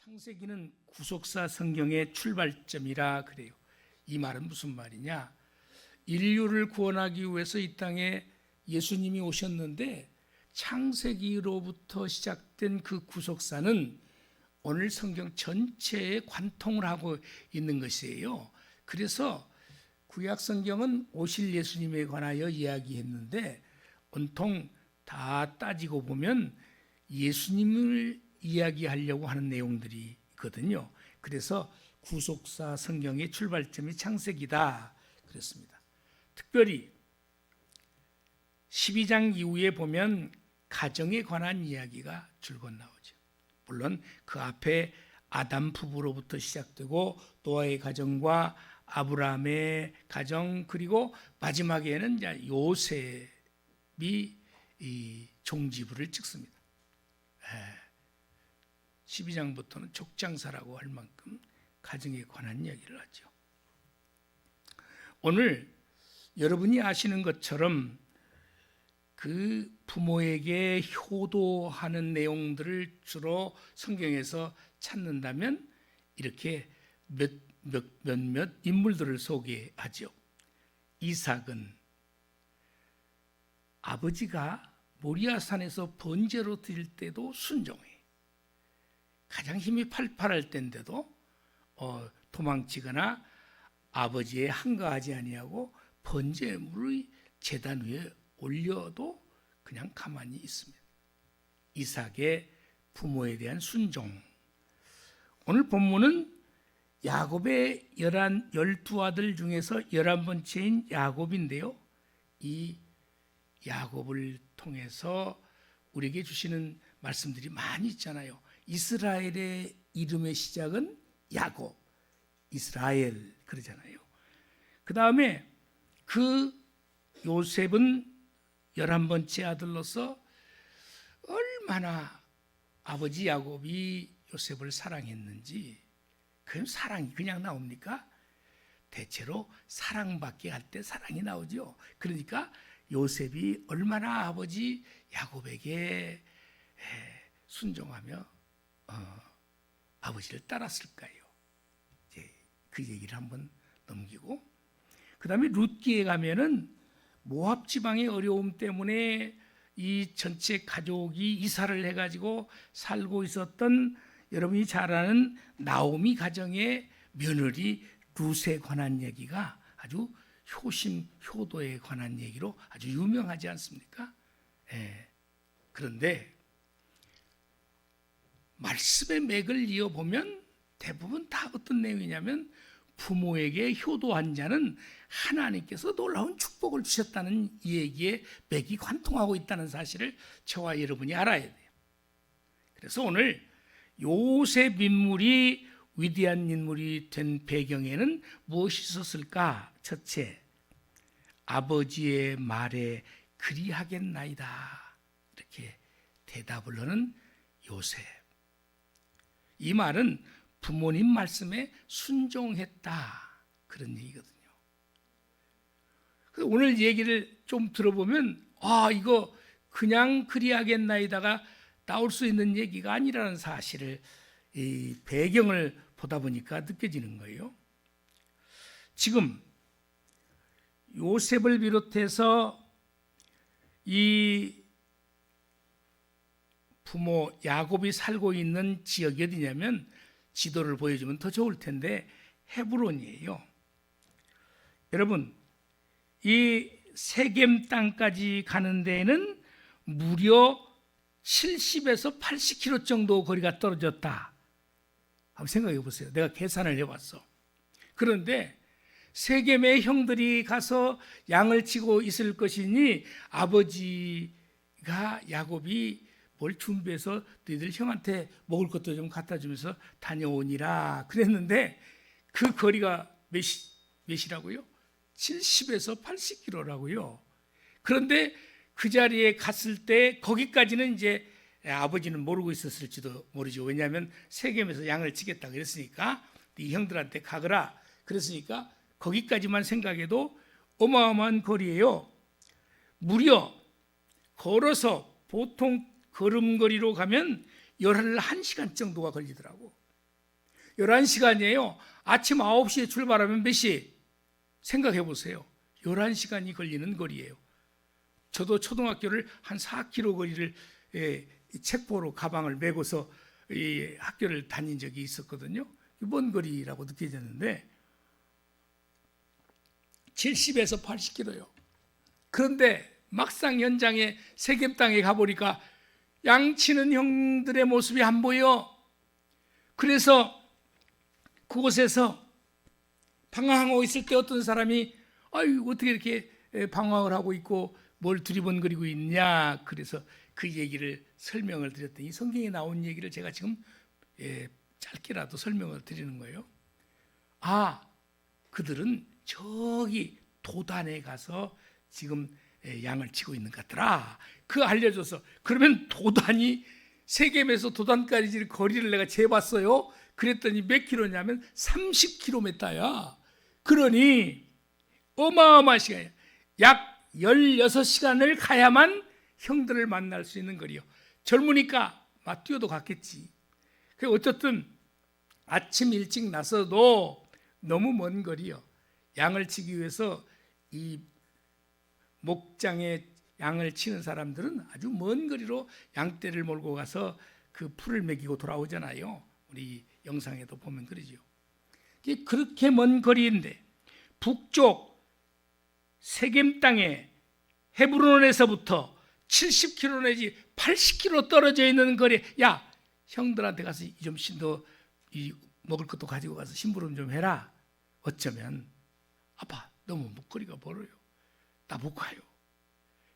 창세기는 구속사 성경의 출발점이라 그래요. 이 말은 무슨 말이냐? 인류를 구원하기 위해서 이 땅에 예수님이 오셨는데 창세기로부터 시작된 그 구속사는 오늘 성경 전체에 관통을 하고 있는 것이에요. 그래서 구약 성경은 오실 예수님에 관하여 이야기했는데 온통 다 따지고 보면 예수님을 이야기하려고 하는 내용들이 있거든요. 그래서 구속사 성경의 출발점이 창세기다 그랬습니다. 특별히 12장 이후에 보면 가정에 관한 이야기가 줄곧 나오죠. 물론 그 앞에 아담 부부로부터 시작되고 노아의 가정과 아브라함의 가정, 그리고 마지막에는 이제 요셉이 이 종지부를 찍습니다. 12장부터는 족장사라고 할 만큼 가정에 관한 이야기를 하죠. 오늘 여러분이 아시는 것처럼 그 부모에게 효도하는 내용들을 주로 성경에서 찾는다면 이렇게 몇몇 인물들을 소개하죠. 이삭은 아버지가 모리아산에서 번제로 드릴 때도 순종해. 가장 힘이 팔팔할 때인데도 도망치거나 아버지에 항거하지 아니하고 번제물의 제단 위에 올려도 그냥 가만히 있습니다. 이삭의 부모에 대한 순종. 오늘 본문은 야곱의 12아들 중에서 11번째인 야곱인데요. 이 야곱을 통해서 우리에게 주시는 말씀들이 많이 있잖아요. 이스라엘의 이름의 시작은 야곱, 이스라엘 그러잖아요. 그 다음에 그 요셉은 11번째 아들로서 얼마나 아버지 야곱이 요셉을 사랑했는지. 그럼 사랑이 그냥 나옵니까? 대체로 사랑받게 할 때 사랑이 나오죠. 그러니까 요셉이 얼마나 아버지 야곱에게 순종하며 아버지를 따랐을까요? 이제 그 얘기를 한번 넘기고, 그 다음에 룻기에 가면은 모압 지방의 어려움 때문에 이 전체 가족이 이사를 해가지고 살고 있었던 여러분이 잘 아는 나오미 가정의 며느리 룻에 관한 얘기가 아주 효심, 효도에 관한 얘기로 아주 유명하지 않습니까? 그런데 말씀의 맥을 이어보면 대부분 다 어떤 내용이냐면 부모에게 효도한 자는 하나님께서 놀라운 축복을 주셨다는 이 얘기에 맥이 관통하고 있다는 사실을 저와 여러분이 알아야 돼요. 그래서 오늘 요셉 인물이 위대한 인물이 된 배경에는 무엇이 있었을까? 첫째, 아버지의 말에 그리하겠나이다. 이렇게 대답을 하는 요셉. 이 말은 부모님 말씀에 순종했다. 그런 얘기거든요. 오늘 얘기를 좀 들어보면 이거 그냥 그리하겠나이다가 나올 수 있는 얘기가 아니라는 사실을 이 배경을 보다 보니까 느껴지는 거예요. 지금 요셉을 비롯해서 이 부모 야곱이 살고 있는 지역이 어디냐면 지도를 보여주면 더 좋을 텐데 헤브론이에요. 여러분, 이 세겜 땅까지 가는 데에는 무려 70에서 80km 정도 거리가 떨어졌다. 한번 생각해 보세요. 내가 계산을 해봤어. 그런데 세겜의 형들이 가서 양을 치고 있을 것이니 아버지가 야곱이 뭘 준비해서 너희들 형한테 먹을 것도 좀 갖다 주면서 다녀오니라 그랬는데 그 거리가 몇이라고요? 70에서 80km라고요. 그런데 그 자리에 갔을 때 거기까지는 이제 아버지는 모르고 있었을지도 모르죠. 왜냐하면 세겜에서 양을 치겠다 그랬으니까 네 형들한테 가거라 그랬으니까 거기까지만 생각해도 어마어마한 거리예요. 무려 걸어서 보통 걸음거리로 가면 11시간 정도가 걸리더라고. 11시간이에요. 아침 9시에 출발하면 몇 시? 생각해 보세요. 11시간이 걸리는 거리예요. 저도 초등학교를 한 4km 거리를 책보로 가방을 메고서 학교를 다닌 적이 있었거든요. 먼 거리라고 느껴졌는데 70에서 80km요. 그런데 막상 현장에 세겜땅에 가보니까 양치는 형들의 모습이 안 보여. 그래서 그곳에서 방황하고 있을 때 어떤 사람이 아유 어떻게 이렇게 방황을 하고 있고 뭘 두리번거리고 있냐. 그래서 그 얘기를 설명을 드렸더니 성경에 나온 얘기를 제가 지금 짧게라도 설명을 드리는 거예요. 아, 그들은 저기 도단에 가서 지금 양을 치고 있는 것 같더라. 그 알려줘서 그러면 도단이 세겜에서 도단까지 거리를 내가 재봤어요. 그랬더니 몇 킬로냐면 30km야. 그러니 어마어마한 시간이야. 약 16시간을 가야만 형들을 만날 수 있는 거리요. 젊으니까 막 뛰어도 갔겠지. 어쨌든 아침 일찍 나서도 너무 먼 거리요. 양을 치기 위해서 이 목장에 양을 치는 사람들은 아주 먼 거리로 양떼를 몰고 가서 그 풀을 먹이고 돌아오잖아요. 우리 영상에도 보면 그러죠. 그렇게 먼 거리인데 북쪽 세겜 땅에 헤브론에서부터 70km 내지 80km 떨어져 있는 거리에 야 형들한테 가서 좀 너 먹을 것도 가지고 가서 심부름 좀 해라. 어쩌면 아빠 너무 목거리가 멀어요. 나 못 가요.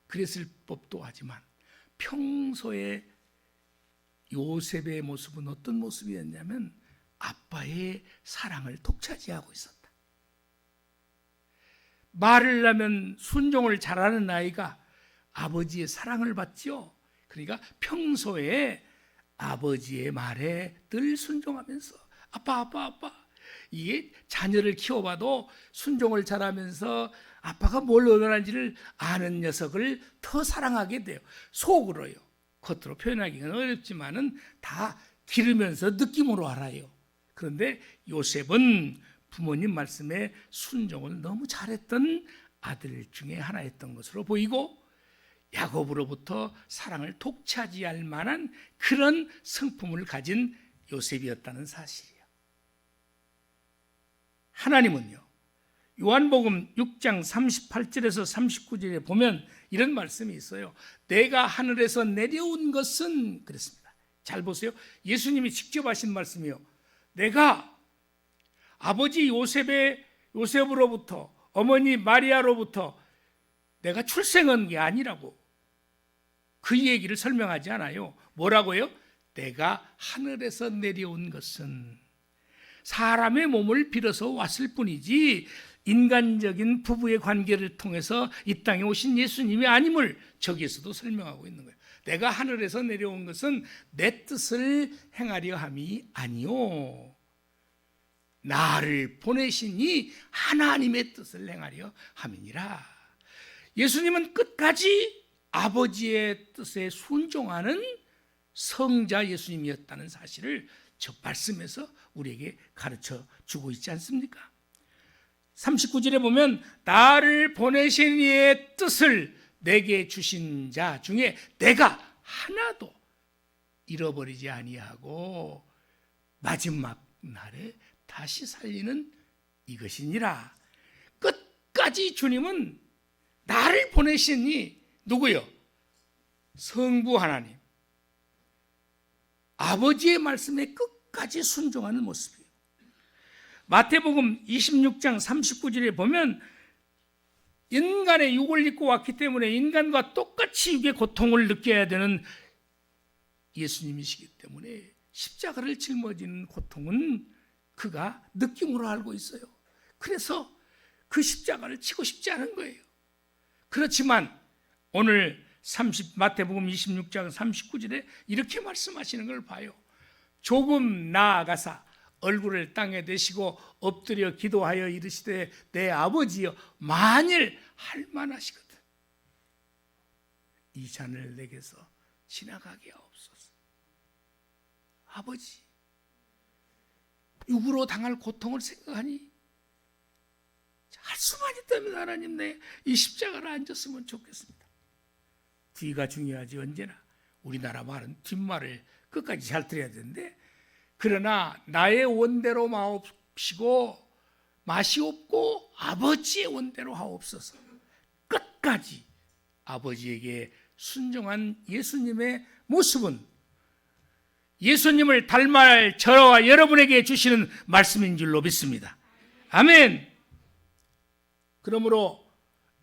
그랬을 법도 하지만 평소에 요셉의 모습은 어떤 모습이었냐면 아빠의 사랑을 독차지하고 있었다. 말을 하면 순종을 잘하는 아이가 아버지의 사랑을 받지요. 그러니까 평소에 아버지의 말에 늘 순종하면서 아빠 이게 자녀를 키워봐도 순종을 잘하면서 아빠가 뭘 원하는지를 아는 녀석을 더 사랑하게 돼요. 속으로요. 겉으로 표현하기는 어렵지만은 다 기르면서 느낌으로 알아요. 그런데 요셉은 부모님 말씀에 순종을 너무 잘했던 아들 중에 하나였던 것으로 보이고 야곱으로부터 사랑을 독차지할 만한 그런 성품을 가진 요셉이었다는 사실이에요. 하나님은요, 요한복음 6장 38절에서 39절에 보면 이런 말씀이 있어요. 내가 하늘에서 내려온 것은 그랬습니다. 잘 보세요. 예수님이 직접 하신 말씀이요. 내가 아버지 요셉으로부터 어머니 마리아로부터 내가 출생한 게 아니라고 그 얘기를 설명하지 않아요. 뭐라고요? 내가 하늘에서 내려온 것은 사람의 몸을 빌어서 왔을 뿐이지 인간적인 부부의 관계를 통해서 이 땅에 오신 예수님이 아님을 저기에서도 설명하고 있는 거예요. 내가 하늘에서 내려온 것은 내 뜻을 행하려 함이 아니요 나를 보내시니 하나님의 뜻을 행하려 함이니라. 예수님은 끝까지 아버지의 뜻에 순종하는 성자 예수님이었다는 사실을 저 말씀에서 우리에게 가르쳐 주고 있지 않습니까? 39절에 보면 나를 보내신 이의 뜻을 내게 주신 자 중에 내가 하나도 잃어버리지 아니하고 마지막 날에 다시 살리는 이것이니라. 끝까지 주님은 나를 보내시니 누구요? 성부 하나님 아버지의 말씀에 끝까지 순종하는 모습이에요. 마태복음 26장 39절에 보면 인간의 육을 입고 왔기 때문에 인간과 똑같이 육의 고통을 느껴야 되는 예수님이시기 때문에 십자가를 짊어지는 고통은 그가 느낌으로 알고 있어요. 그래서 그 십자가를 치고 싶지 않은 거예요. 그렇지만 오늘 마태복음 26장 39절에 이렇게 말씀하시는 걸 봐요. 조금 나아가사 얼굴을 땅에 대시고 엎드려 기도하여 이르시되 내 아버지여 만일 할만하시거든 이 잔을 내게서 지나가게 하옵소서. 아버지 육으로 당할 고통을 생각하니 할 수만 있다면 하나님 내 이 십자가를 안 졌으면 좋겠습니다. 뒤가 중요하지. 언제나 우리나라 말은 뒷말을 끝까지 잘 들어야 되는데, 그러나 나의 원대로 마옵시고 마시옵고 아버지의 원대로 하옵소서. 끝까지 아버지에게 순종한 예수님의 모습은 예수님을 닮아 저와 여러분에게 주시는 말씀인 줄로 믿습니다. 아멘. 그러므로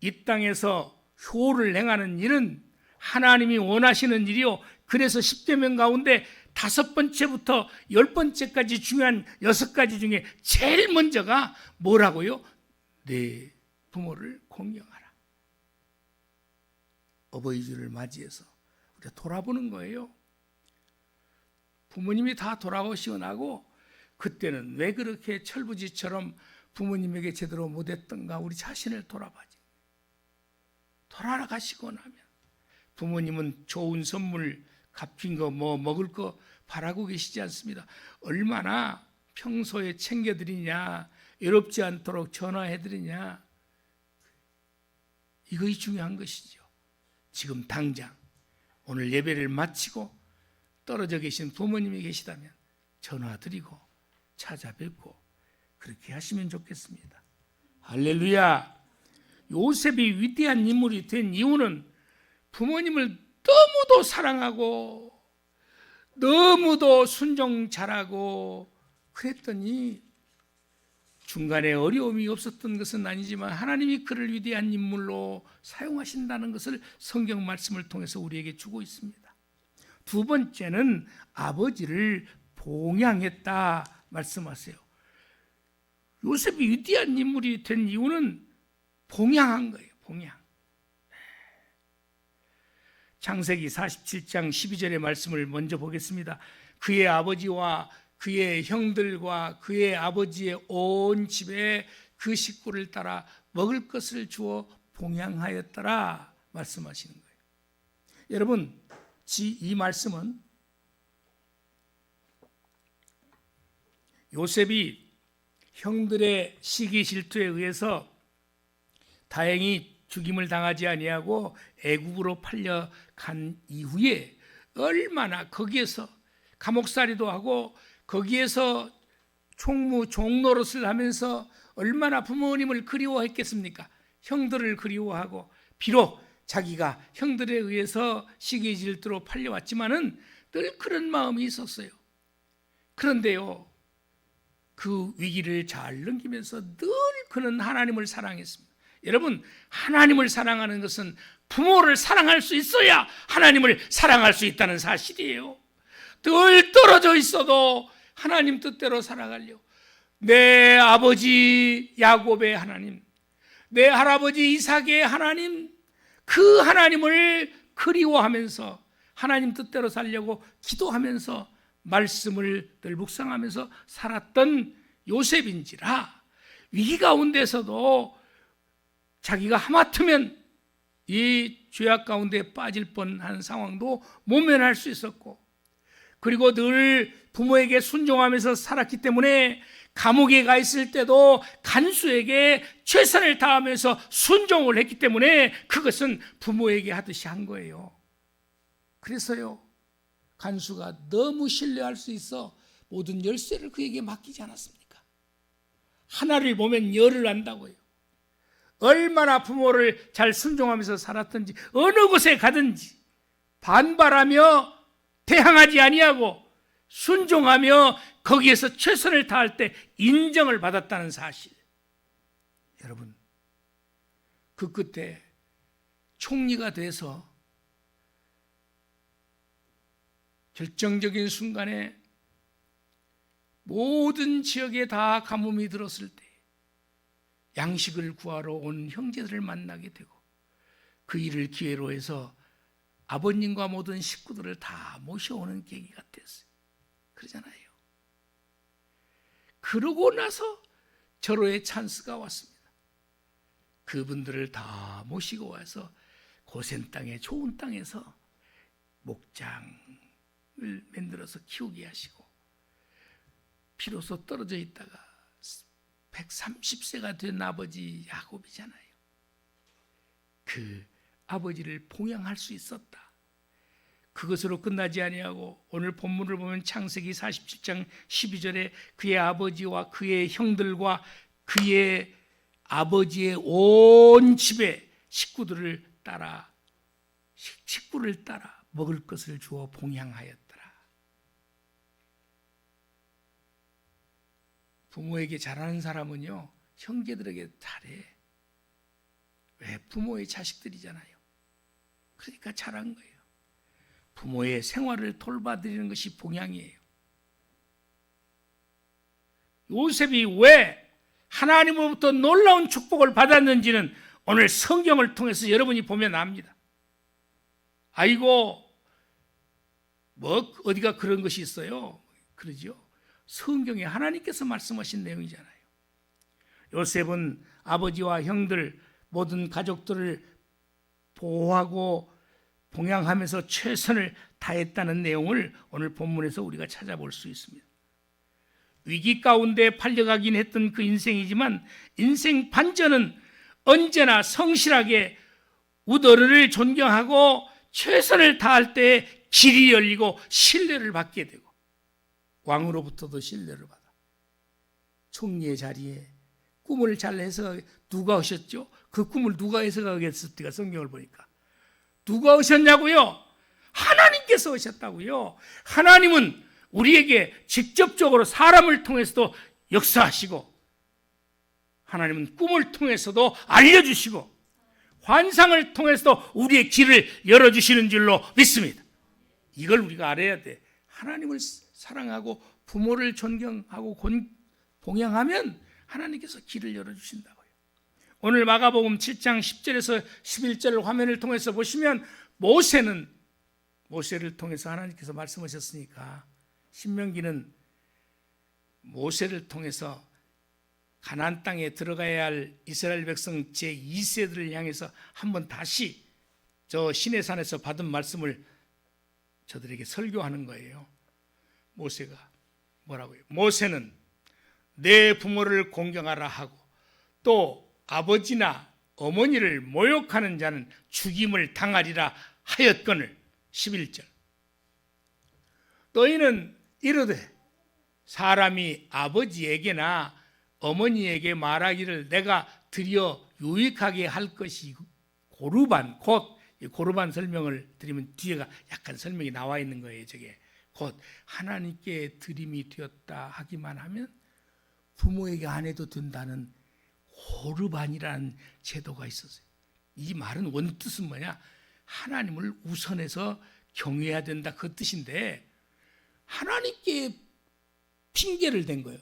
이 땅에서 효를 행하는 일은 하나님이 원하시는 일이요, 그래서 10계명 가운데 5번째부터 10번째까지 중요한 6가지 중에 제일 먼저가 뭐라고요? 내 부모를 공경하라. 어버이주를 맞이해서 우리가 돌아보는 거예요. 부모님이 다 돌아오시고 그때는 왜 그렇게 철부지처럼 부모님에게 제대로 못했던가 우리 자신을 돌아봐야지. 돌아가시고 나면 부모님은 좋은 선물, 값진 거, 뭐 먹을 거 바라고 계시지 않습니다. 얼마나 평소에 챙겨드리냐, 외롭지 않도록 전화해드리냐, 이것이 중요한 것이죠. 지금 당장 오늘 예배를 마치고 떨어져 계신 부모님이 계시다면 전화드리고 찾아뵙고 그렇게 하시면 좋겠습니다. 할렐루야. 요셉이 위대한 인물이 된 이유는 부모님을 너무도 사랑하고 너무도 순종 잘하고 그랬더니 중간에 어려움이 없었던 것은 아니지만 하나님이 그를 위대한 인물로 사용하신다는 것을 성경 말씀을 통해서 우리에게 주고 있습니다. 두 번째는 아버지를 봉양했다 말씀하세요. 요셉이 위대한 인물이 된 이유는 봉양한 거예요. 봉양. 창세기 47장 12절의 말씀을 먼저 보겠습니다. 그의 아버지와 그의 형들과 그의 아버지의 온 집에 그 식구를 따라 먹을 것을 주어 봉양하였더라 말씀하시는 거예요. 여러분, 이 말씀은 요셉이 형들의 시기 질투에 의해서 다행히 죽임을 당하지 아니하고 애굽으로 팔려간 이후에 얼마나 거기에서 감옥살이도 하고 거기에서 종노릇을 하면서 얼마나 부모님을 그리워했겠습니까? 형들을 그리워하고, 비록 자기가 형들에 의해서 시기 질투로 팔려왔지만은 늘 그런 마음이 있었어요. 그런데요, 그 위기를 잘 넘기면서 늘 그는 하나님을 사랑했습니다. 여러분, 하나님을 사랑하는 것은 부모를 사랑할 수 있어야 하나님을 사랑할 수 있다는 사실이에요. 늘 떨어져 있어도 하나님 뜻대로 살아가려. 내 아버지 야곱의 하나님, 내 할아버지 이삭의 하나님, 그 하나님을 그리워하면서 하나님 뜻대로 살려고 기도하면서 말씀을 늘 묵상하면서 살았던 요셉인지라 위기 가운데서도 자기가 하마터면 이 죄악 가운데 빠질 뻔한 상황도 모면할 수 있었고, 그리고 늘 부모에게 순종하면서 살았기 때문에 감옥에 가 있을 때도 간수에게 최선을 다하면서 순종을 했기 때문에 그것은 부모에게 하듯이 한 거예요. 그래서요, 간수가 너무 신뢰할 수 있어 모든 열쇠를 그에게 맡기지 않았습니까? 하나를 보면 열을 안다고요. 얼마나 부모를 잘 순종하면서 살았든지 어느 곳에 가든지 반발하며 대항하지 아니하고 순종하며 거기에서 최선을 다할 때 인정을 받았다는 사실. 여러분, 그 끝에 총리가 돼서 결정적인 순간에 모든 지역에 다 가뭄이 들었을 때 양식을 구하러 온 형제들을 만나게 되고, 그 일을 기회로 해서 아버님과 모든 식구들을 다 모셔오는 계기가 됐어요. 그러잖아요. 그러고 나서 절호의 찬스가 왔습니다. 그분들을 다 모시고 와서 고센 땅에, 좋은 땅에서 목장을 만들어서 키우게 하시고, 비로소 떨어져 있다가 130세가 된 아버지 야곱이잖아요. 그 아버지를 봉양할 수 있었다. 그것으로 끝나지 아니하고 오늘 본문을 보면 창세기 47장 12절에 그의 아버지와 그의 형들과 그의 아버지의 온 집의 식구를 따라 먹을 것을 주어 봉양하였더라. 부모에게 잘하는 사람은요, 형제들에게 잘해. 왜? 부모의 자식들이잖아요. 그러니까 잘한 거예요. 부모의 생활을 돌봐드리는 것이 봉양이에요. 요셉이 왜 하나님으로부터 놀라운 축복을 받았는지는 오늘 성경을 통해서 여러분이 보면 압니다. 아이고, 뭐 어디가 그런 것이 있어요? 그러죠. 성경에 하나님께서 말씀하신 내용이잖아요. 요셉은 아버지와 형들 모든 가족들을 보호하고 봉양하면서 최선을 다했다는 내용을 오늘 본문에서 우리가 찾아볼 수 있습니다. 위기 가운데 팔려가긴 했던 그 인생이지만 인생 반전은 언제나 성실하게 우더르를 존경하고 최선을 다할 때 길이 열리고 신뢰를 받게 되고 왕으로부터도 신뢰를 받아. 총리의 자리에 꿈을 잘 해석하게 누가 오셨죠? 그 꿈을 누가 해석하겠습니까? 성경을 보니까 누가 오셨냐고요? 하나님께서 오셨다고요. 하나님은 우리에게 직접적으로 사람을 통해서도 역사하시고 하나님은 꿈을 통해서도 알려주시고 환상을 통해서도 우리의 길을 열어주시는 줄로 믿습니다. 이걸 우리가 알아야 돼. 하나님을 사랑하고 부모를 존경하고 봉양하면 하나님께서 길을 열어주신다고요. 오늘 마가복음 7장 10절에서 11절 화면을 통해서 보시면 모세를 통해서 하나님께서 말씀하셨으니까 신명기는 모세를 통해서 가나안 땅에 들어가야 할 이스라엘 백성 제2세들을 향해서 한번 다시 저 시내산에서 받은 말씀을 저들에게 설교하는 거예요. 모세가 뭐라고요? 모세는 내 부모를 공경하라 하고 또 아버지나 어머니를 모욕하는 자는 죽임을 당하리라 하였거늘 11절. 너희는 이르되 사람이 아버지에게나 어머니에게 말하기를 내가 드려 유익하게 할 것이 고르반, 곧 고르반 설명을 드리면 뒤에가 약간 설명이 나와 있는 거예요. 저게 곧 하나님께 드림이 되었다 하기만 하면 부모에게 안 해도 된다는 고르반이라는 제도가 있었어요. 이 말은 원뜻은 뭐냐? 하나님을 우선해서 경외해야 된다 그 뜻인데 하나님께 핑계를 댄 거예요.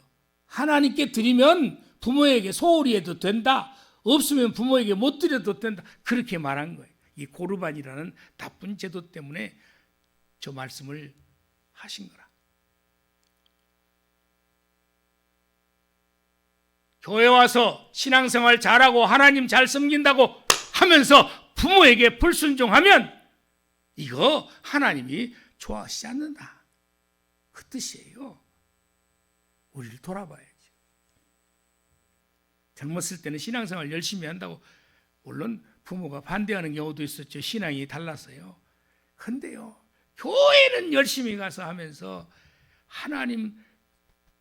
하나님께 드리면 부모에게 소홀히 해도 된다. 없으면 부모에게 못 드려도 된다. 그렇게 말한 거예요. 이 고르반이라는 나쁜 제도 때문에 저 말씀을 하신 거라. 교회 와서 신앙생활 잘하고 하나님 잘 섬긴다고 하면서 부모에게 불순종하면 이거 하나님이 좋아하시지 않는다. 그 뜻이에요. 우리를 돌아봐야지. 젊었을 때는 신앙생활 열심히 한다고 물론 부모가 반대하는 경우도 있었죠. 신앙이 달라서요. 근데요, 교회는 열심히 가서 하면서 하나님이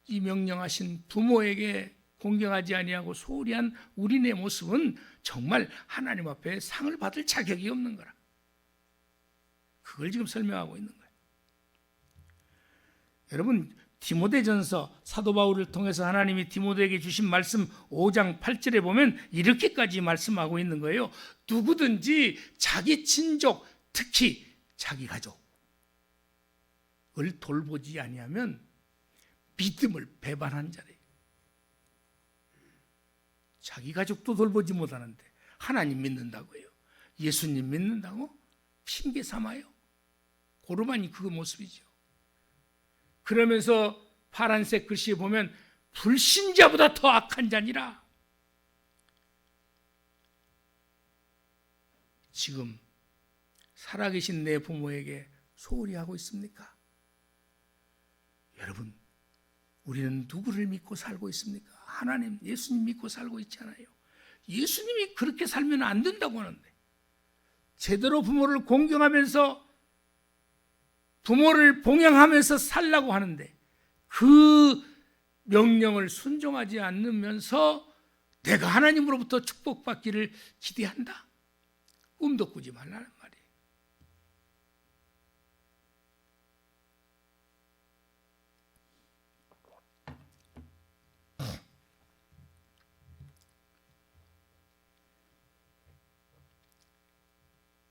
명령하신 부모에게 공경하지 아니하고 소홀히 한 우리네 모습은 정말 하나님 앞에 상을 받을 자격이 없는 거라. 그걸 지금 설명하고 있는 거예요. 여러분, 디모데전서 사도 바울을 통해서 하나님이 디모데에게 주신 말씀 5장 8절에 보면 이렇게까지 말씀하고 있는 거예요. 누구든지 자기 친족, 특히 자기 가족을 돌보지 아니하면 믿음을 배반한 자래요. 자기 가족도 돌보지 못하는데 하나님 믿는다고요? 예수님 믿는다고? 핑계 삼아요. 고르반이 그 모습이죠. 그러면서 파란색 글씨에 보면 불신자보다 더 악한 자니라. 지금 살아계신 내 부모에게 소홀히 하고 있습니까? 여러분, 우리는 누구를 믿고 살고 있습니까? 하나님, 예수님 믿고 살고 있잖아요. 예수님이 그렇게 살면 안 된다고 하는데, 제대로 부모를 공경하면서 부모를 봉양하면서 살라고 하는데, 그 명령을 순종하지 않으면서 내가 하나님으로부터 축복받기를 기대한다? 꿈도 꾸지 말라는 말이에요.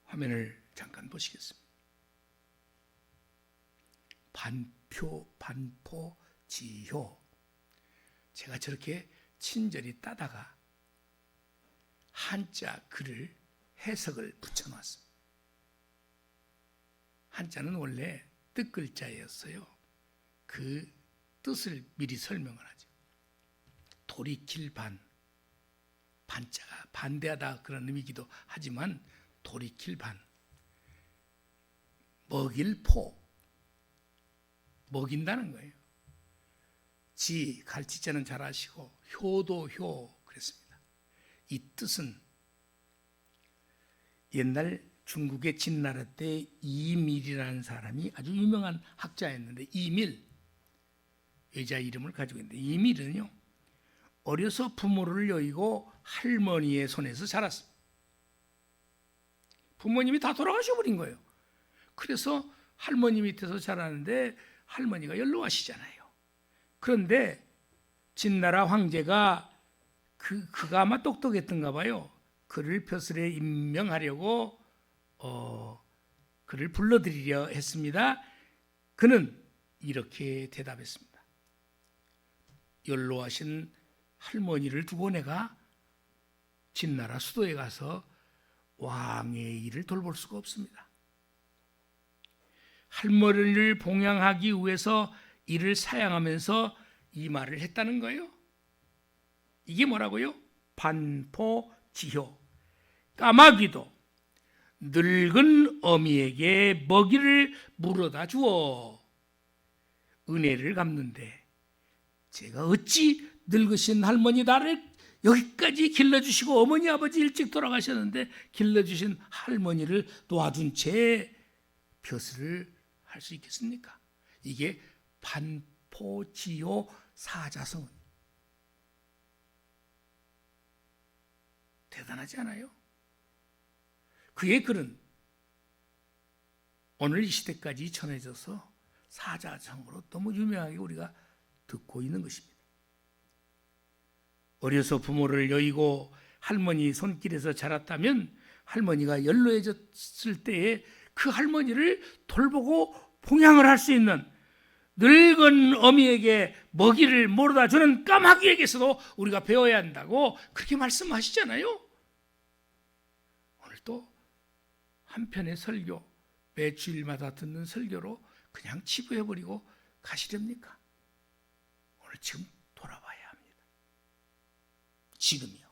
화면을 잠깐 보시겠습니다. 반표, 반포, 지효. 제가 저렇게 친절히 따다가 한자 글을 해석을 붙여놨습니다. 한자는 원래 뜻글자였어요. 그 뜻을 미리 설명을 하죠. 돌이킬 반, 반자가 반대하다 그런 의미이기도 하지만 돌이킬 반, 먹일 포, 먹인다는 거예요. 지, 갈치자는 잘 아시고 효도 효 그랬습니다. 이 뜻은 옛날 중국의 진나라 때 이밀이라는 사람이 아주 유명한 학자였는데, 이밀, 여자 이름을 가지고 있는데, 이밀은요 어려서 부모를 여의고 할머니의 손에서 자랐습니다. 부모님이 다 돌아가셔 버린 거예요. 그래서 할머니 밑에서 자라는데 할머니가 연로하시잖아요. 그런데 진나라 황제가 그가 아마 똑똑했던가 봐요. 그를 벼슬에 임명하려고 그를 불러들이려 했습니다. 그는 이렇게 대답했습니다. 연로하신 할머니를 두고 내가 진나라 수도에 가서 왕의 일을 돌볼 수가 없습니다. 할머니를 봉양하기 위해서 이를 사양하면서 이 말을 했다는 거예요. 이게 뭐라고요? 반포지효. 까마귀도 늙은 어미에게 먹이를 물어다 주어 은혜를 갚는데, 제가 어찌 늙으신 할머니 나를 여기까지 길러주시고 어머니 아버지 일찍 돌아가셨는데 길러주신 할머니를 놔둔 채 벼슬을 할 수 있겠습니까? 이게 반포지효 사자성어. 대단하지 않아요? 그의 글은 오늘 이 시대까지 전해져서 사자성어로 너무 유명하게 우리가 듣고 있는 것입니다. 어려서 부모를 여의고 할머니 손길에서 자랐다면 할머니가 연로해졌을 때에 그 할머니를 돌보고 봉양을 할 수 있는, 늙은 어미에게 먹이를 물어다 주는 까마귀에게서도 우리가 배워야 한다고 그렇게 말씀하시잖아요. 오늘 또 한편의 설교, 매 주일마다 듣는 설교로 그냥 치부해버리고 가시렵니까? 오늘 지금 돌아봐야 합니다. 지금이요.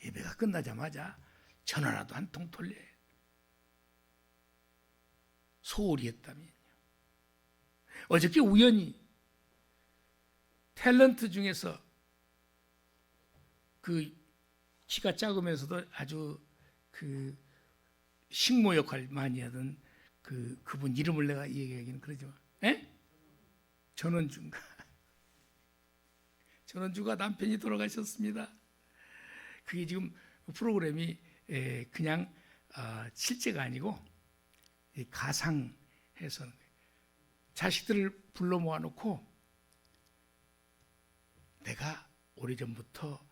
예배가 끝나자마자 전화라도 한 통 돌려요. 소홀히 했다면요. 어저께 우연히 탤런트 중에서 그 키가 작으면서도 아주 그 식모 역할 많이 하던 그분 이름을 내가 얘기하기는 그러지만, 전원주인가? 전원주가 남편이 돌아가셨습니다. 그게 지금 프로그램이 그냥 실제가 아니고 가상해서 자식들을 불러 모아놓고 내가 오래전부터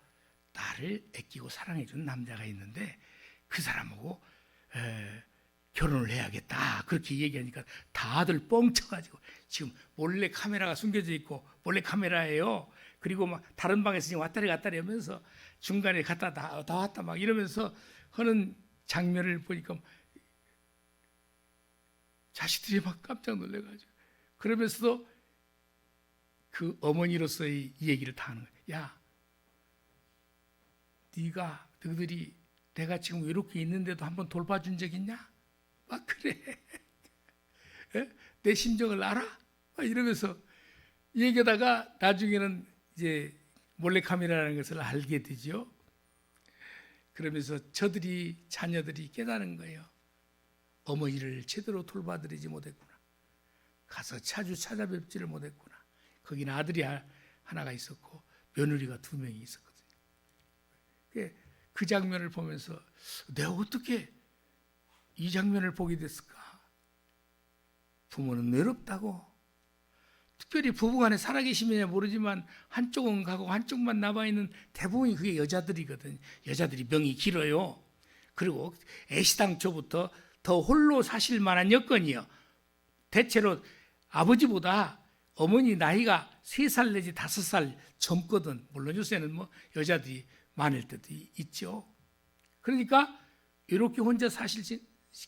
나를 아끼고 사랑해준 남자가 있는데 그 사람하고 결혼을 해야겠다 그렇게 얘기하니까 다들 뻥쳐가지고 지금 몰래 카메라가 숨겨져 있고 몰래 카메라예요. 그리고 막 다른 방에서 지금 왔다리 갔다리 하면서 중간에 갔다 나왔다 막 이러면서 하는 장면을 보니까 자식들이 막 깜짝 놀래가지고, 그러면서도 그 어머니로서의 이 얘기를 다 하는 거예요. 야, 너희들이 내가 지금 외롭게 있는데도 한번 돌봐준 적 있냐? 막 그래. 내 심정을 알아? 막 이러면서 얘기하다가 나중에는 이제 몰래카메라라는 것을 알게 되죠. 그러면서 자녀들이 깨달은 거예요. 어머니를 제대로 돌봐드리지 못했구나. 가서 자주 찾아뵙지를 못했구나. 거기는 아들이 하나가 있었고 며느리가 2명이 있었거든요. 그 장면을 보면서 내가 어떻게 이 장면을 보게 됐을까? 부모는 외롭다고. 특별히 부부간에 살아계시느냐 모르지만 한쪽은 가고 한쪽만 남아있는 대부분이 그게 여자들이거든요. 여자들이 명이 길어요. 그리고 애시당초부터 더 홀로 사실 만한 여건이요. 대체로 아버지보다 어머니 나이가 3살 내지 5살 젊거든. 물론 요새는 뭐 여자들이 많을 때도 있죠. 그러니까 이렇게 혼자 사실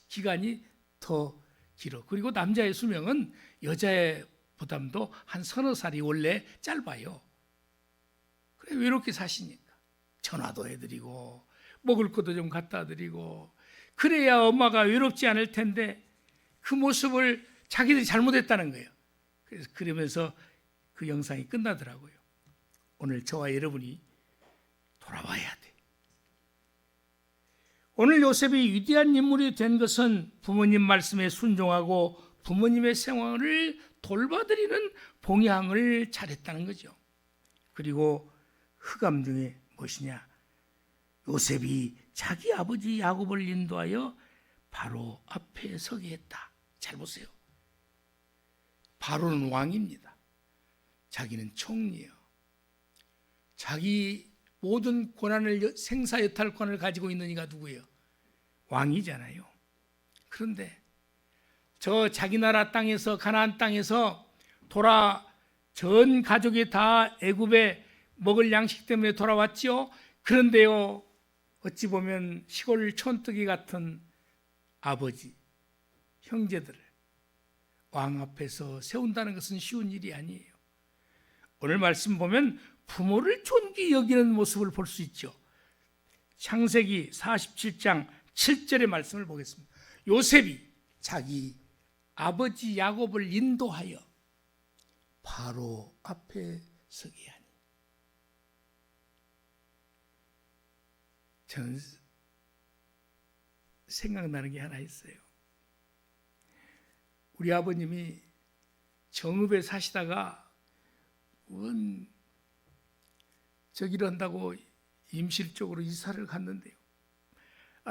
기간이 더 길어. 그리고 남자의 수명은 여자의 보담도 한 30살이 원래 짧아요. 그래 외롭게 사시니까 전화도 해드리고 먹을 것도 좀 갖다 드리고 그래야 엄마가 외롭지 않을 텐데 그 모습을 자기들이 잘못했다는 거예요. 그래서 그러면서 그 영상이 끝나더라고요. 오늘 저와 여러분이 돌아와야 돼. 오늘 요셉이 위대한 인물이 된 것은 부모님 말씀에 순종하고 부모님의 생활을 돌봐드리는 봉양을 잘했다는 거죠. 그리고 흑암 중에 무엇이냐? 요셉이 자기 아버지 야곱을 인도하여 바로 앞에 서게 했다. 잘 보세요. 바로는 왕입니다. 자기는 총리예요. 자기 모든 권한을 생사여탈권을 가지고 있는 이가 누구예요? 왕이잖아요. 그런데 저 자기 나라 땅에서 가나안 땅에서 전 가족이 다 애굽에 먹을 양식 때문에 돌아왔지요. 그런데요 어찌 보면 시골 촌뜨기 같은 아버지, 형제들을 왕 앞에서 세운다는 것은 쉬운 일이 아니에요. 오늘 말씀 보면 부모를 존귀 여기는 모습을 볼 수 있죠. 창세기 47장 7절의 말씀을 보겠습니다. 요셉이 자기 아버지 야곱을 인도하여 바로 앞에 서게 하니. 저는 생각나는 게 하나 있어요. 우리 아버님이 정읍에 사시다가 저기를 한다고 임실 쪽으로 이사를 갔는데요.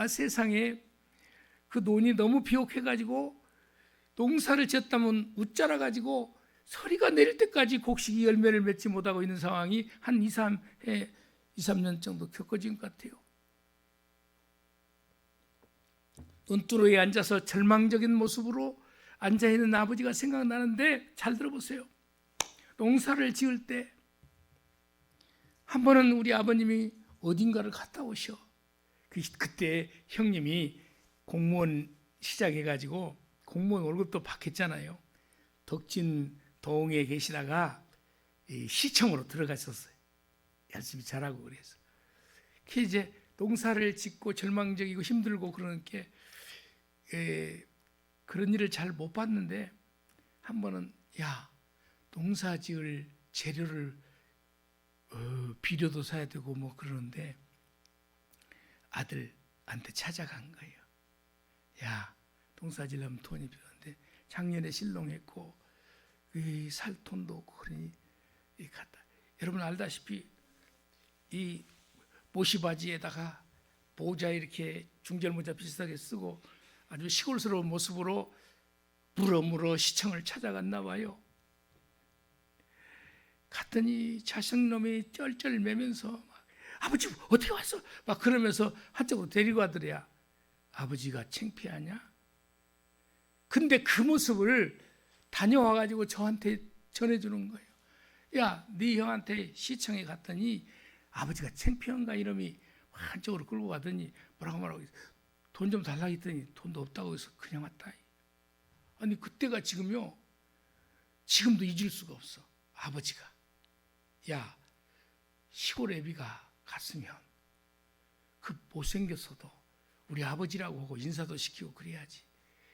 세상에 그 논이 너무 비옥해가지고 농사를 지었다면 웃자라가지고 서리가 내릴 때까지 곡식이 열매를 맺지 못하고 있는 상황이 한 2, 3년 정도 겪어진 것 같아요. 논두렁에 앉아서 절망적인 모습으로 앉아있는 아버지가 생각나는데 잘 들어보세요. 농사를 지을 때 한 번은 우리 아버님이 어딘가를 갔다 오셔. 그때 형님이 공무원 시작해가지고 공무원 월급도 받겠잖아요. 덕진 동에 계시다가 시청으로 들어가셨어요. 열심히 잘하고 그래서. 이제 농사를 짓고 절망적이고 힘들고 그러니까 그런 일을 잘 못 봤는데 한 번은 농사 지을 재료를 비료도 사야 되고 뭐 그러는데 아들한테 찾아간 거예요. 농사 지려면 돈이 필요한데 작년에 실농했고 살 돈도 없고 그러니 갔다. 여러분 알다시피 이 모시바지에다가 모자 이렇게 중절모자 비슷하게 쓰고 아주 시골스러운 모습으로 물어 시청을 찾아갔나 봐요. 갔더니 자식놈이 쩔쩔매면서 막, 아버지 어떻게 왔어? 막 그러면서 한쪽으로 데리고 가더래야. 아버지가 창피하냐? 근데 그 모습을 다녀와가지고 저한테 전해주는 거예요. 네 형한테 시청에 갔더니 아버지가 창피한가 이러니 한쪽으로 끌고 가더니 뭐라고 말하고 돈 좀 달라고 했더니 돈도 없다고 해서 그냥 왔다. 아니 그때가 지금도 잊을 수가 없어. 아버지가 시골 애비가 갔으면 그 못생겼어도 우리 아버지라고 하고 인사도 시키고 그래야지.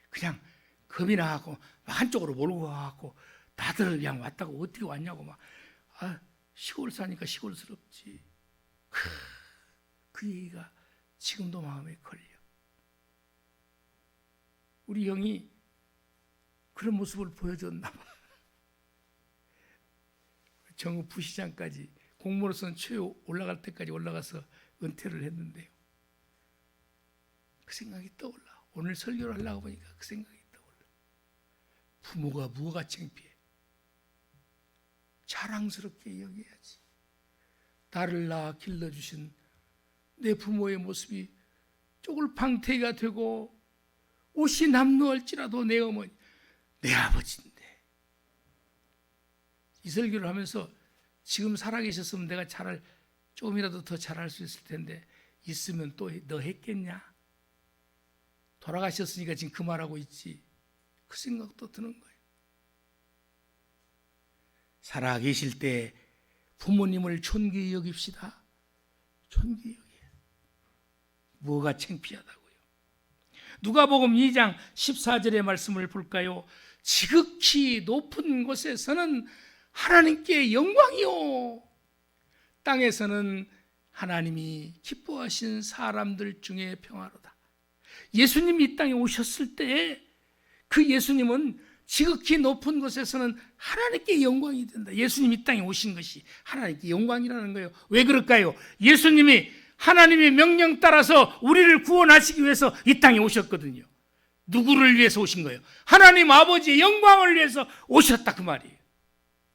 그냥 겁이 나고 한쪽으로 몰고 가고 다들 그냥 왔다가 어떻게 왔냐고 막 시골 사니까 시골스럽지. 그 얘기가 지금도 마음에 걸려. 우리 형이 그런 모습을 보여줬나 봐. 정읍 부시장까지 공무원으로서는 최후 올라갈 때까지 올라가서 은퇴를 했는데요. 그 생각이 떠올라. 오늘 설교를 하려고 보니까 그 생각이 떠올라. 부모가 뭐가 창피해. 자랑스럽게 여겨야지. 나를 낳아 길러주신 내 부모의 모습이 쪼글팡태기가 되고 옷이 남루할지라도 내 어머니, 내 아버지인데. 이 설교를 하면서 지금 살아계셨으면 내가 조금이라도 더 잘할 수 있을 텐데 있으면 또 너 했겠냐? 돌아가셨으니까 지금 그 말하고 있지. 그 생각도 드는 거예요. 살아계실 때 부모님을 존귀히 여깁시다. 존귀히 여겨요. 뭐가 창피하다고요? 누가복음 2장 14절의 말씀을 볼까요? 지극히 높은 곳에서는 하나님께 영광이요, 땅에서는 하나님이 기뻐하신 사람들 중에 평화로다. 예수님이 이 땅에 오셨을 때 그 예수님은 지극히 높은 곳에서는 하나님께 영광이 된다. 예수님이 이 땅에 오신 것이 하나님께 영광이라는 거예요. 왜 그럴까요? 예수님이 하나님의 명령 따라서 우리를 구원하시기 위해서 이 땅에 오셨거든요. 누구를 위해서 오신 거예요? 하나님 아버지의 영광을 위해서 오셨다, 그 말이에요.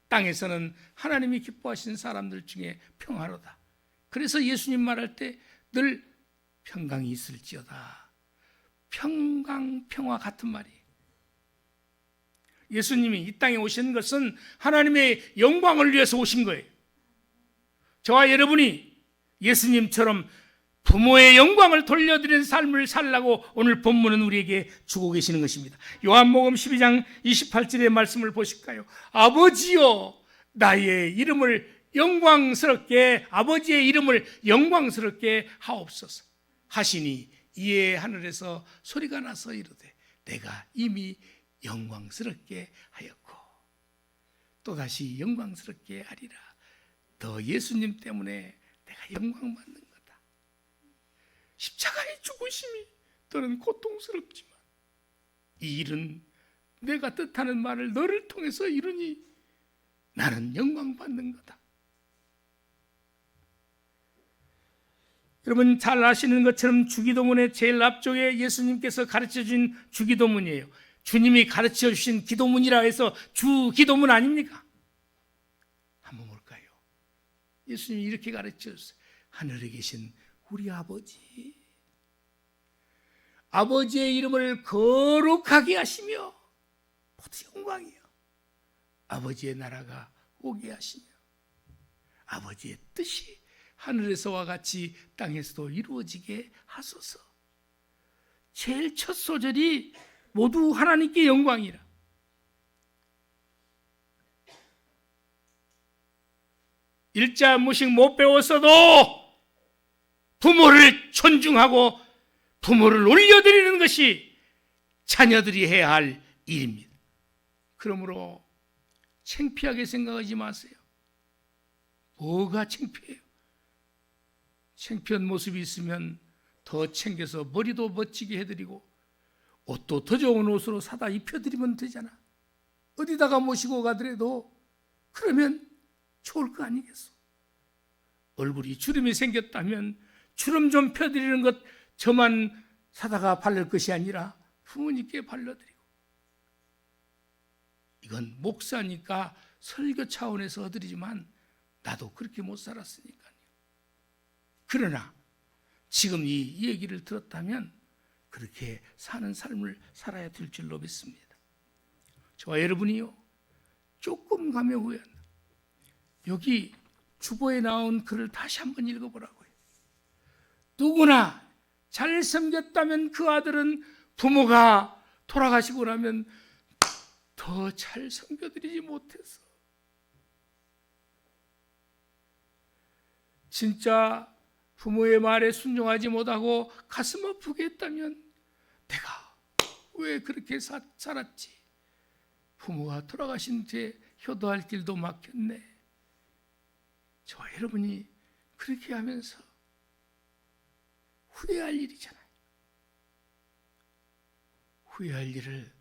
땅에서는 하나님이 기뻐하시는 사람들 중에 평화로다. 그래서 예수님 말할 때 늘 평강이 있을지어다. 평강, 평화 같은 말이에요. 예수님이 이 땅에 오신 것은 하나님의 영광을 위해서 오신 거예요. 저와 여러분이 예수님처럼 부모의 영광을 돌려드리는 삶을 살라고 오늘 본문은 우리에게 주고 계시는 것입니다. 요한복음 12장 28절의 말씀을 보실까요? 아버지여, 나의 이름을 영광스럽게, 아버지의 이름을 영광스럽게 하옵소서 하시니 이에 하늘에서 소리가 나서 이르되 내가 이미 영광스럽게 하였고 또다시 영광스럽게 하리라. 더 예수님 때문에 내가 영광받는 거다. 십자가의 죽으심이 너는 고통스럽지만 이 일은 내가 뜻하는 말을 너를 통해서 이루니 나는 영광받는 거다. 여러분 잘 아시는 것처럼 주기도문의 제일 앞쪽에 예수님께서 가르쳐주신 주기도문이에요. 주님이 가르쳐주신 기도문이라 해서 주기도문 아닙니까? 한번 볼까요? 예수님이 이렇게 가르쳐줬어요. 하늘에 계신 우리 아버지, 아버지의 이름을 거룩하게 하시며, 모두 영광이요, 아버지의 나라가 오게 하시며 아버지의 뜻이 하늘에서와 같이 땅에서도 이루어지게 하소서. 제일 첫 소절이 모두 하나님께 영광이라. 일자 무식 못 배웠어도 부모를 존중하고 부모를 올려드리는 것이 자녀들이 해야 할 일입니다. 그러므로 창피하게 생각하지 마세요. 뭐가 창피해요? 창피한 모습이 있으면 더 챙겨서 머리도 멋지게 해드리고 옷도 더 좋은 옷으로 사다 입혀드리면 되잖아. 어디다가 모시고 가더라도 그러면 좋을 거 아니겠어. 얼굴이 주름이 생겼다면 주름 좀 펴드리는 것 저만 사다가 바를 것이 아니라 부모님께 발라드리고, 이건 목사니까 설교 차원에서 드리지만 나도 그렇게 못 살았으니까요. 그러나 지금 이 얘기를 들었다면 그렇게 사는 삶을 살아야 될 줄로 믿습니다. 저와 여러분이요, 조금 가면 후회한다. 여기 주보에 나온 글을 다시 한번 읽어보라고요. 누구나 잘 섬겼다면 그 아들은 부모가 돌아가시고 나면 더 잘 섬겨드리지 못해서 진짜 부모의 말에 순종하지 못하고 가슴 아프게 했다면 내가 왜 그렇게 살았지? 부모가 돌아가신 뒤에 효도할 길도 막혔네. 저와 여러분이 그렇게 하면서 후회할 일이잖아요. 후회할 일을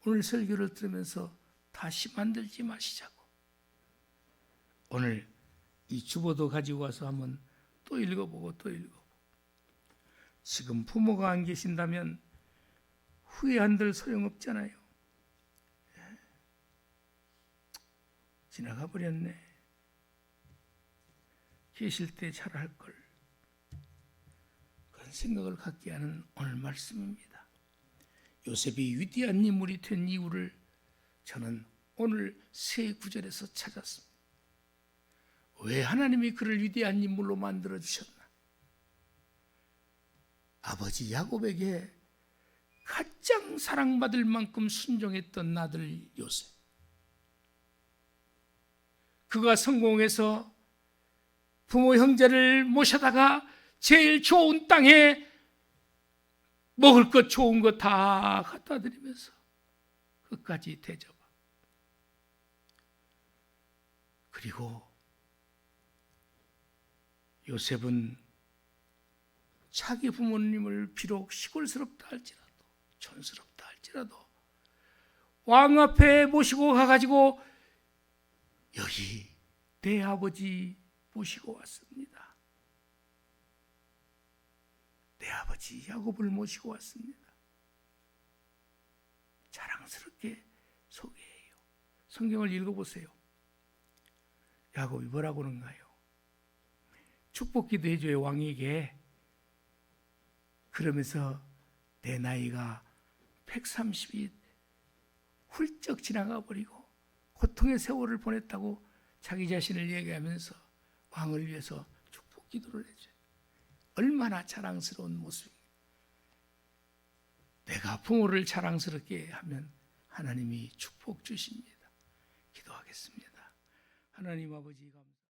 오늘 설교를 들으면서 다시 만들지 마시자고. 오늘 이 주보도 가지고 와서 한번 또 읽어보고 또 읽어보고. 지금 부모가 안 계신다면 후회한들 소용없잖아요. 지나가 버렸네. 계실 때 잘할 걸. 그런 생각을 갖게 하는 오늘 말씀입니다. 요셉이 위대한 인물이 된 이유를 저는 오늘 세 구절에서 찾았습니다. 왜 하나님이 그를 위대한 인물로 만들어 주셨나? 아버지 야곱에게 가장 사랑받을 만큼 순종했던 아들 요셉. 그가 성공해서 부모 형제를 모셔다가 제일 좋은 땅에 먹을 것 좋은 거 다 갖다 드리면서 끝까지 대접하. 그리고 요셉은 자기 부모님을 비록 시골스럽다 할지라도 촌스럽다 할지라도 왕 앞에 모시고 가가지고 여기 내 아버지 모시고 왔습니다. 내 아버지 야곱을 모시고 왔습니다. 자랑스럽게 소개해요. 성경을 읽어보세요. 야곱이 뭐라고 그런가요? 축복기도 해줘요, 왕에게. 그러면서 내 나이가 130이 훌쩍 지나가 버리고 고통의 세월을 보냈다고 자기 자신을 얘기하면서 왕을 위해서 축복 기도를 해줘요. 얼마나 자랑스러운 모습입니다. 내가 부모를 자랑스럽게 하면 하나님이 축복 주십니다. 기도하겠습니다. 하나님 아버지 감사합니다.